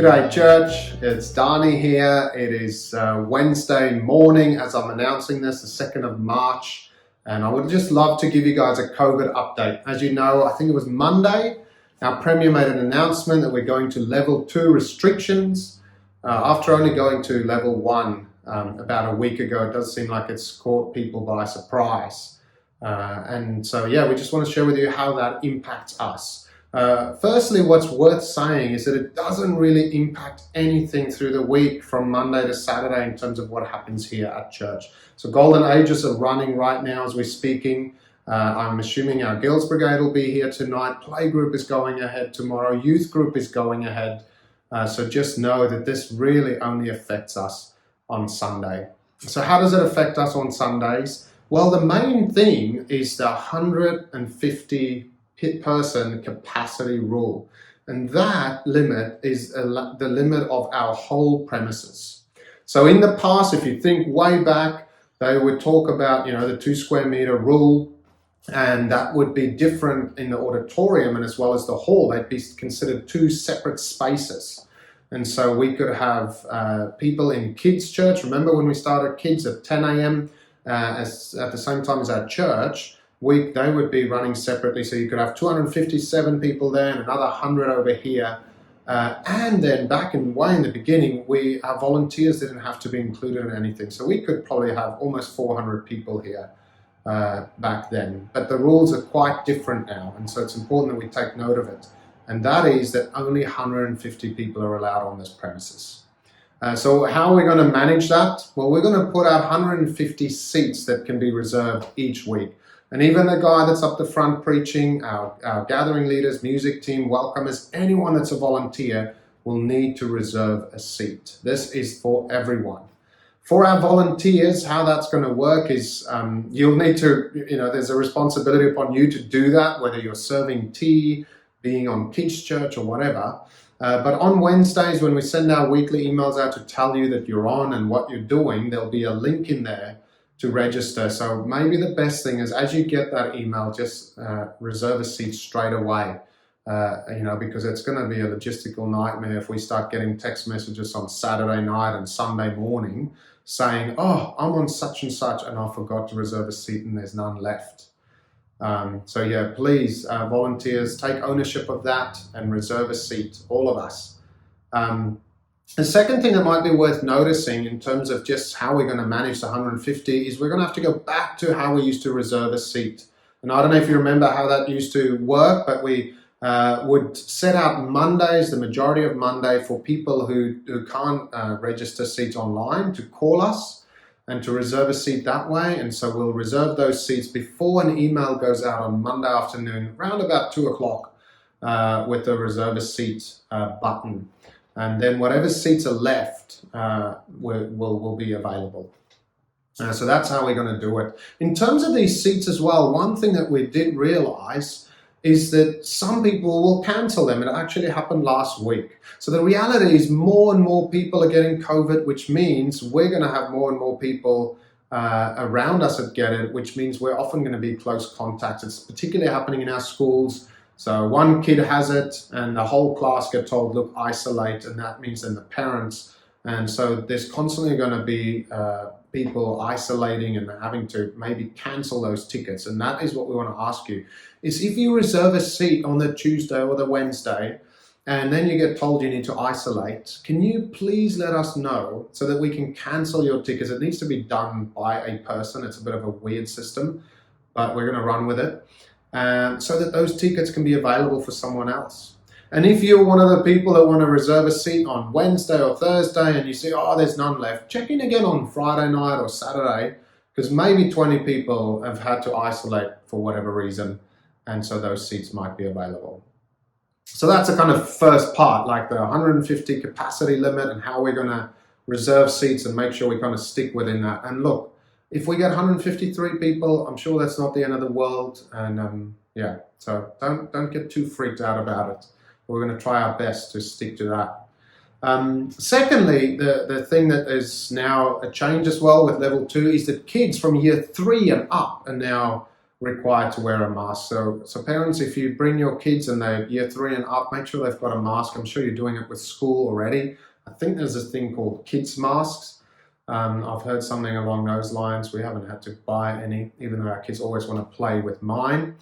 G'day church, it's Dani here. It is Wednesday morning as I'm announcing this, the 2nd of March, and I would just love to give you guys a COVID update. As you know, I think it was Monday, our Premier made an announcement that we're going to level 2 restrictions after only going to level 1 about a week ago. It does seem like it's caught people by surprise. And so yeah, we just want to share with you how that impacts us. Firstly, what's worth saying is that it doesn't really impact anything through the week from Monday to Saturday in terms of what happens here at church. So Golden Ages are running right now as we're speaking. I'm assuming our Girls Brigade will be here tonight. Playgroup is going ahead tomorrow. Youth group is going ahead. So just know that this really only affects us on Sunday. So how does it affect us on Sundays? Well, the main thing is the 150 person capacity rule, and that limit is the limit of our whole premises. So in the past, if you think way back, they would talk about the 2 square meter rule, and that would be different in the auditorium and as well as the hall. They'd be considered 2 separate spaces. And so we could have people in kids church. Remember when we started kids at 10 a.m. At the same time as our church, they would be running separately, so you could have 257 people there and another 100 over here. And then back way in the beginning, our volunteers didn't have to be included in anything. So we could probably have almost 400 people here back then. But the rules are quite different now, and so it's important that we take note of it. And that is that only 150 people are allowed on this premises. So how are we going to manage that? Well, we're going to put out 150 seats that can be reserved each week. And even the guy that's up the front preaching, our gathering leaders, music team, welcomers, anyone that's a volunteer will need to reserve a seat. This is for everyone. For our volunteers, how that's going to work is you'll need to, there's a responsibility upon you to do that, whether you're serving tea, being on kids' church or whatever. But on Wednesdays, when we send our weekly emails out to tell you that you're on and what you're doing, there'll be a link in there to register. So maybe the best thing is, as you get that email, just reserve a seat straight away, because it's going to be a logistical nightmare if we start getting text messages on Saturday night and Sunday morning saying, oh, I'm on such and such and I forgot to reserve a seat and there's none left. So yeah, please, volunteers, take ownership of that and reserve a seat, all of us. The second thing that might be worth noticing in terms of just how we're going to manage the 150 is we're going to have to go back to how we used to reserve a seat. And I don't know if you remember how that used to work, but we would set out Mondays, the majority of Monday, for people who can't register seats online to call us and to reserve a seat that way. And so we'll reserve those seats before an email goes out on Monday afternoon, around about 2 o'clock, with the reserve a seat button. And then whatever seats are left will be available. So that's how we're going to do it. In terms of these seats as well, one thing that we did realize is that some people will cancel them. It actually happened last week. So the reality is more and more people are getting COVID, which means we're going to have more and more people around us that get it, which means we're often going to be close contacts. It's particularly happening in our schools. So one kid has it and the whole class get told, look, isolate, and that means then the parents. And so there's constantly going to be people isolating and having to maybe cancel those tickets. And that is what we want to ask you, is if you reserve a seat on the Tuesday or the Wednesday, and then you get told you need to isolate, can you please let us know so that we can cancel your tickets? It needs to be done by a person. It's a bit of a weird system, but we're going to run with it. So that those tickets can be available for someone else. And if you're one of the people that want to reserve a seat on Wednesday or Thursday and you see, oh, there's none left, check in again on Friday night or Saturday, because maybe 20 people have had to isolate for whatever reason, and so those seats might be available. So that's a kind of first part, like the 150 capacity limit and how we're going to reserve seats and make sure we kind of stick within that. And look, if we get 153 people, I'm sure that's not the end of the world. And so don't get too freaked out about it. We're going to try our best to stick to that. Secondly, the thing that is now a change as well with level 2 is that kids from year 3 and up are now required to wear a mask. So parents, if you bring your kids and they're year 3 and up, make sure they've got a mask. I'm sure you're doing it with school already. I think there's this thing called kids masks. I've heard something along those lines. We haven't had to buy any, even though our kids always want to play with mine.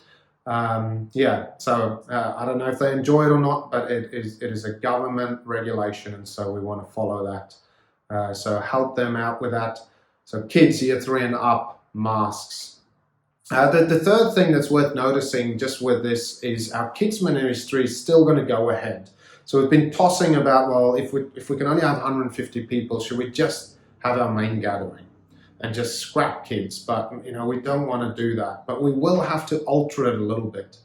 So I don't know if they enjoy it or not, but it is a government regulation, and so we want to follow that. So help them out with that. So kids year 3 and up, masks. The third thing that's worth noticing just with this is our kids ministry is still going to go ahead. So we've been tossing about, well, if we can only have 150 people, should we just have our main gathering and just scrap kids? But we don't want to do that. But we will have to alter it a little bit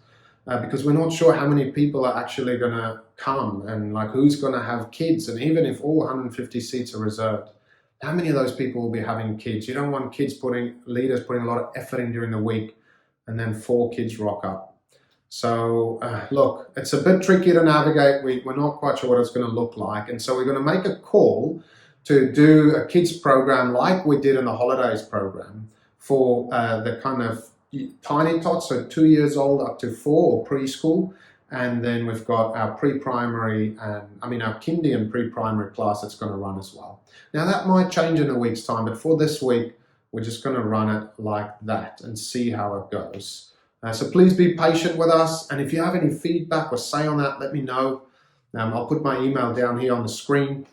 because we're not sure how many people are actually going to come and like who's going to have kids. And even if all 150 seats are reserved, how many of those people will be having kids? You don't want leaders putting a lot of effort in during the week and then 4 kids rock up. So look, it's a bit tricky to navigate. We're not quite sure what it's going to look like. And so we're going to make a call to do a kids program like we did in the holidays program for the kind of tiny tots, so 2 years old up to 4 or preschool. And then we've got our pre-primary our kindy and pre-primary class that's going to run as well. Now that might change in a week's time, but for this week, we're just going to run it like that and see how it goes. So please be patient with us. And if you have any feedback or say on that, let me know. I'll put my email down here on the screen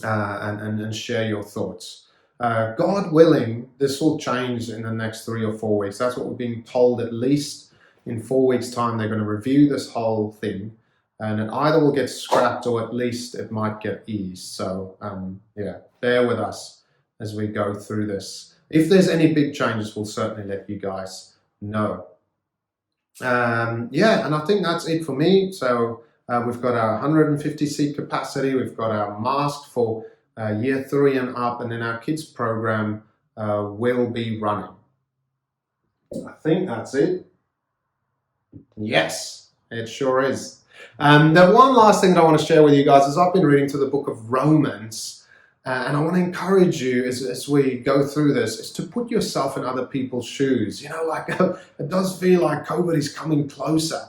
and share your thoughts. God willing, this will change in the next 3 or 4 weeks. That's what we're being told. At least in 4 weeks' time, they're going to review this whole thing, and it either will get scrapped or at least it might get eased. So bear with us as we go through this. If there's any big changes, we'll certainly let you guys know. And I think that's it for me. So we've got our 150 seat capacity. We've got our mask for year 3 and up, and then our kids program will be running. I think that's it. Yes, it sure is. The one last thing that I want to share with you guys is I've been reading through the book of Romans, and I want to encourage you as we go through this is to put yourself in other people's shoes. It does feel like COVID is coming closer.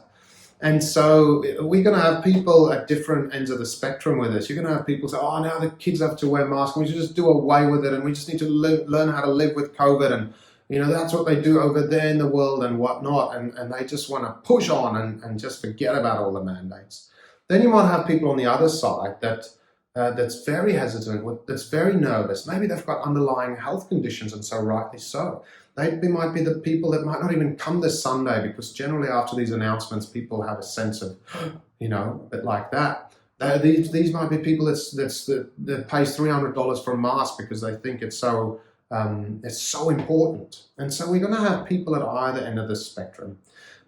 And so we're going to have people at different ends of the spectrum with us. You're going to have people say, oh, now the kids have to wear masks. We should just do away with it, and we just need to learn how to live with COVID. And that's what they do over there in the world and whatnot, and they just want to push on and just forget about all the mandates. Then you might have people on the other side that's very hesitant, that's very nervous. Maybe they've got underlying health conditions, and so rightly so. They might be the people that might not even come this Sunday, because generally after these announcements, people have a sense of, a bit like that. These might be people that pays $300 for a mask because they think it's so important. And so we're going to have people at either end of the spectrum.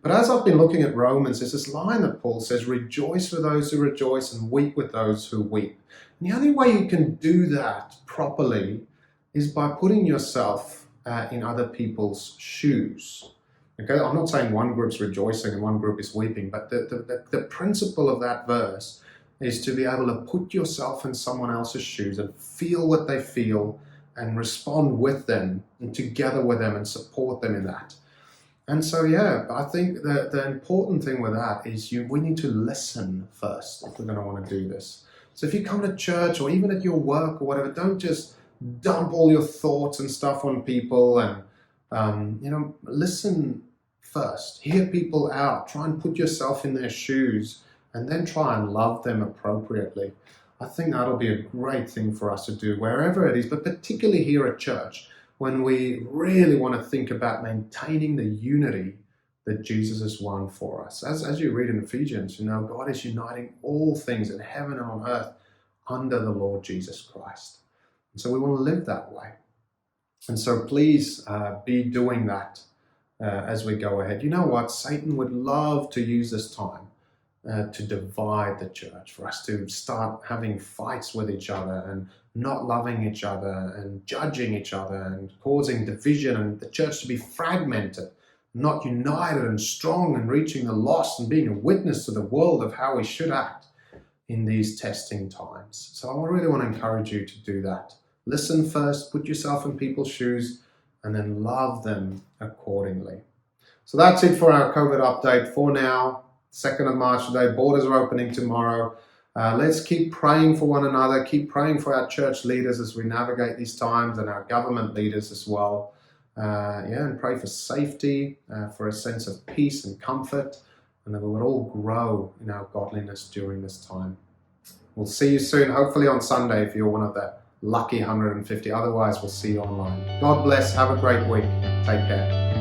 But as I've been looking at Romans, there's this line that Paul says, rejoice with those who rejoice and weep with those who weep. And the only way you can do that properly is by putting yourself in other people's shoes. Okay, I'm not saying one group's rejoicing and one group is weeping, but the principle of that verse is to be able to put yourself in someone else's shoes and feel what they feel and respond with them and together with them and support them in that. And so, I think the important thing with that is we need to listen first if we're going to want to do this. So if you come to church or even at your work or whatever, don't just dump all your thoughts and stuff on people, and listen first. Hear people out. Try and put yourself in their shoes and then try and love them appropriately. I think that'll be a great thing for us to do wherever it is, but particularly here at church, when we really want to think about maintaining the unity that Jesus has won for us. As you read in Ephesians, God is uniting all things in heaven and on earth under the Lord Jesus Christ. And so we want to live that way. And so please be doing that as we go ahead. You know what? Satan would love to use this time to divide the church, for us to start having fights with each other and not loving each other and judging each other and causing division, and the church to be fragmented, not united and strong and reaching the lost and being a witness to the world of how we should act in these testing times. So I really want to encourage you to do that. Listen first, put yourself in people's shoes, and then love them accordingly. So that's it for our COVID update for now. 2nd of March today, borders are opening tomorrow. Let's keep praying for one another, keep praying for our church leaders as we navigate these times, and our government leaders as well. And pray for safety, for a sense of peace and comfort, and that we would all grow in our godliness during this time. We'll see you soon, hopefully on Sunday if you're one of the lucky 150. Otherwise, we'll see you online. God bless. Have a great week. Take care.